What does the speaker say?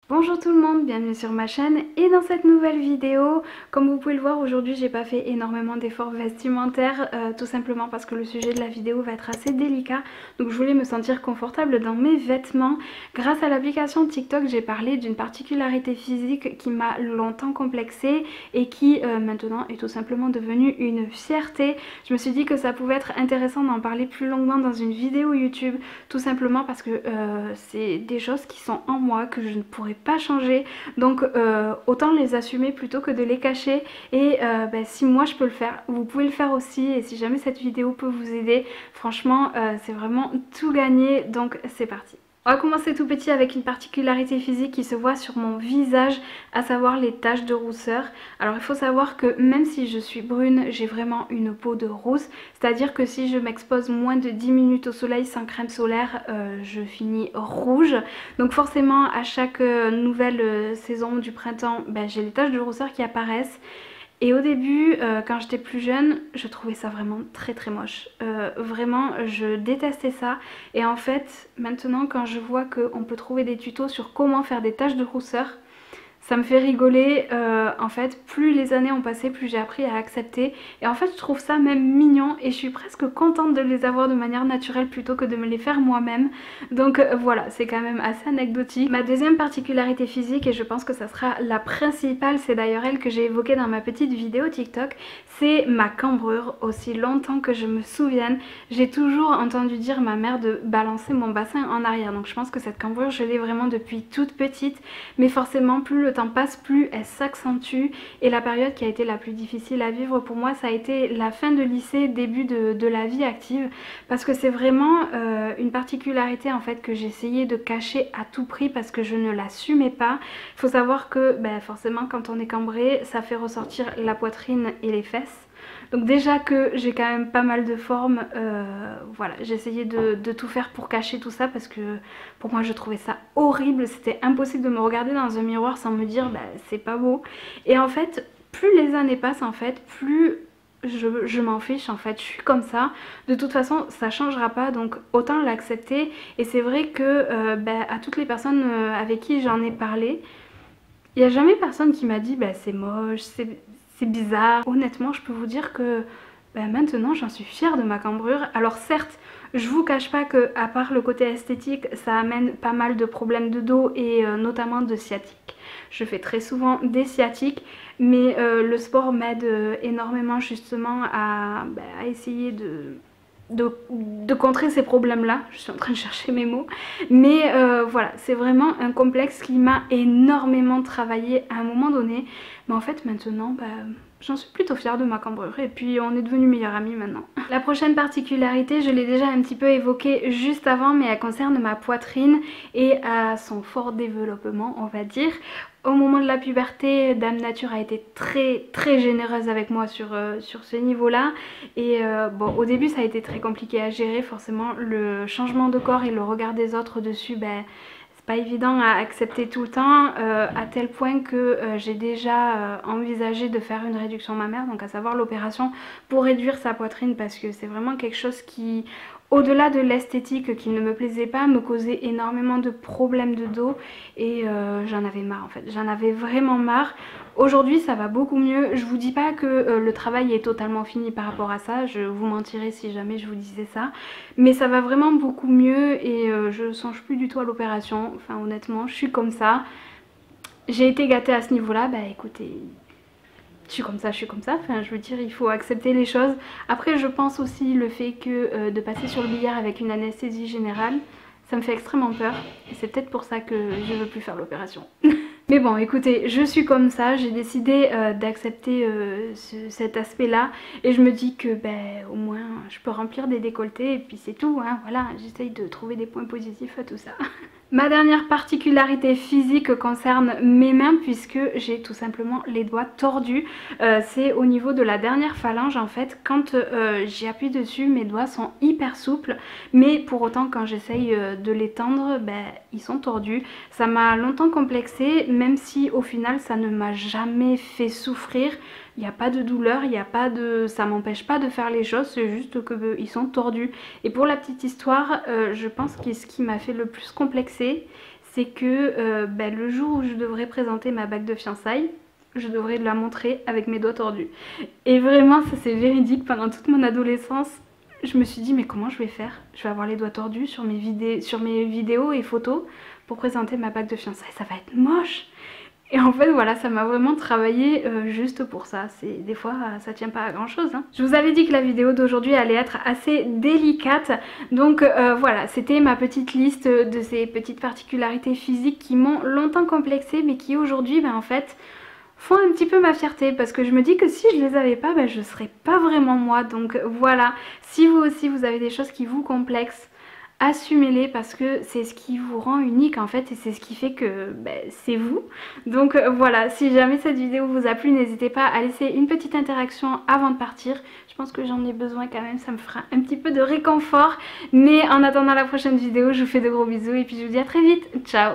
Bonjour tout le monde, bienvenue sur ma chaîne et dans cette nouvelle vidéo, comme vous pouvez le voir aujourd'hui j'ai pas fait énormément d'efforts vestimentaires tout simplement parce que le sujet de la vidéo va être assez délicat, donc je voulais me sentir confortable dans mes vêtements. Grâce à l'application TikTok j'ai parlé d'une particularité physique qui m'a longtemps complexée et qui maintenant est tout simplement devenue une fierté. Je me suis dit que ça pouvait être intéressant d'en parler plus longuement dans une vidéo YouTube, tout simplement parce que c'est des choses qui sont en moi que je ne pourrais pas changer, donc autant les assumer plutôt que de les cacher. Et si moi je peux le faire, vous pouvez le faire aussi, et si jamais cette vidéo peut vous aider, franchement c'est vraiment tout gagné, donc c'est parti. On va commencer tout petit avec une particularité physique qui se voit sur mon visage, à savoir les taches de rousseur. Alors il faut savoir que même si je suis brune, j'ai vraiment une peau de rousse, c'est-à-dire que si je m'expose moins de 10 minutes au soleil sans crème solaire, je finis rouge. Donc forcément à chaque nouvelle saison du printemps, j'ai les taches de rousseur qui apparaissent. Et au début, quand j'étais plus jeune, je trouvais ça vraiment très très moche. Vraiment, je détestais ça. Et en fait, maintenant quand je vois qu'on peut trouver des tutos sur comment faire des taches de rousseur, ça me fait rigoler. En fait, plus les années ont passé, plus j'ai appris à accepter. Et en fait, je trouve ça même mignon et je suis presque contente de les avoir de manière naturelle plutôt que de me les faire moi-même. Donc voilà, c'est quand même assez anecdotique. Ma deuxième particularité physique, et je pense que ça sera la principale, c'est d'ailleurs elle que j'ai évoquée dans ma petite vidéo TikTok, c'est ma cambrure. Aussi longtemps que je me souvienne, j'ai toujours entendu dire ma mère de balancer mon bassin en arrière. Donc je pense que cette cambrure, je l'ai vraiment depuis toute petite. Mais forcément, plus le temps passe, plus elle s'accentue. Et la période qui a été la plus difficile à vivre pour moi, ça a été la fin de lycée, début de la vie active. Parce que c'est vraiment une particularité en fait que j'essayais de cacher à tout prix parce que je ne l'assumais pas. Il faut savoir que forcément quand on est cambré, ça fait ressortir la poitrine et les fesses. Donc déjà que j'ai quand même pas mal de formes, voilà, j'essayais de tout faire pour cacher tout ça parce que pour moi je trouvais ça horrible, c'était impossible de me regarder dans un miroir sans me dire c'est pas beau. Et en fait, plus les années passent en fait, plus je m'en fiche en fait, je suis comme ça, de toute façon ça changera pas, donc autant l'accepter. Et c'est vrai que à toutes les personnes avec qui j'en ai parlé, il n'y a jamais personne qui m'a dit c'est moche, c'est bizarre. Honnêtement, je peux vous dire que maintenant j'en suis fière de ma cambrure. Alors certes, je vous cache pas que à part le côté esthétique, ça amène pas mal de problèmes de dos et notamment de sciatique. Je fais très souvent des sciatiques, mais le sport m'aide énormément justement à essayer de contrer ces problèmes là. Je suis en train de chercher mes mots, mais voilà, c'est vraiment un complexe qui m'a énormément travaillé à un moment donné, mais en fait maintenant j'en suis plutôt fière de ma cambrure et puis on est devenus meilleures amies maintenant. La prochaine particularité, je l'ai déjà un petit peu évoquée juste avant, mais elle concerne ma poitrine et à son fort développement on va dire. Au moment de la puberté, Dame Nature a été très généreuse avec moi sur ce niveau-là. Et bon, au début ça a été très compliqué à gérer, forcément le changement de corps et le regard des autres dessus, c'est pas évident à accepter tout le temps, à tel point que j'ai déjà envisagé de faire une réduction mammaire, donc à savoir l'opération pour réduire sa poitrine, parce que c'est vraiment quelque chose qui, au-delà de l'esthétique qui ne me plaisait pas, me causait énormément de problèmes de dos et j'en avais marre en fait, j'en avais vraiment marre. Aujourd'hui ça va beaucoup mieux, je vous dis pas que le travail est totalement fini par rapport à ça, je vous mentirais si jamais je vous disais ça, mais ça va vraiment beaucoup mieux et je ne songe plus du tout à l'opération, enfin honnêtement je suis comme ça. J'ai été gâtée à ce niveau là, écoutez, je suis comme ça, je suis comme ça, enfin je veux dire il faut accepter les choses. Après je pense aussi le fait que de passer sur le billard avec une anesthésie générale, ça me fait extrêmement peur et c'est peut-être pour ça que je veux plus faire l'opération. Mais bon écoutez, je suis comme ça, j'ai décidé d'accepter cet aspect là et je me dis que au moins je peux remplir des décolletés et puis c'est tout, hein, voilà, j'essaye de trouver des points positifs à tout ça. Ma dernière particularité physique concerne mes mains puisque j'ai tout simplement les doigts tordus. C'est au niveau de la dernière phalange en fait. Quand j'y appuie dessus, mes doigts sont hyper souples. Mais pour autant quand j'essaye de les tendre, ils sont tordus. Ça m'a longtemps complexée, même si au final ça ne m'a jamais fait souffrir. Il n'y a pas de douleur, il n'y a pas de... ça m'empêche pas de faire les choses, c'est juste que ils sont tordus. Et pour la petite histoire, je pense que ce qui m'a fait le plus complexer, c'est que le jour où je devrais présenter ma bague de fiançailles, je devrais la montrer avec mes doigts tordus. Et vraiment, ça c'est véridique, pendant toute mon adolescence, je me suis dit mais comment je vais faire? Je vais avoir les doigts tordus sur mes vidéos et photos pour présenter ma bague de fiançailles, ça va être moche. Et en fait voilà, ça m'a vraiment travaillé juste pour ça. Des fois ça tient pas à grand chose hein. Je vous avais dit que la vidéo d'aujourd'hui allait être assez délicate. Donc voilà, c'était ma petite liste de ces petites particularités physiques qui m'ont longtemps complexée, mais qui aujourd'hui en fait font un petit peu ma fierté, parce que je me dis que si je les avais pas, je serais pas vraiment moi. Donc voilà, si vous aussi vous avez des choses qui vous complexent, assumez-les, parce que c'est ce qui vous rend unique en fait, et c'est ce qui fait que c'est vous. Donc voilà, si jamais cette vidéo vous a plu, n'hésitez pas à laisser une petite interaction avant de partir. Je pense que j'en ai besoin quand même, ça me fera un petit peu de réconfort. Mais en attendant la prochaine vidéo, je vous fais de gros bisous et puis je vous dis à très vite. Ciao!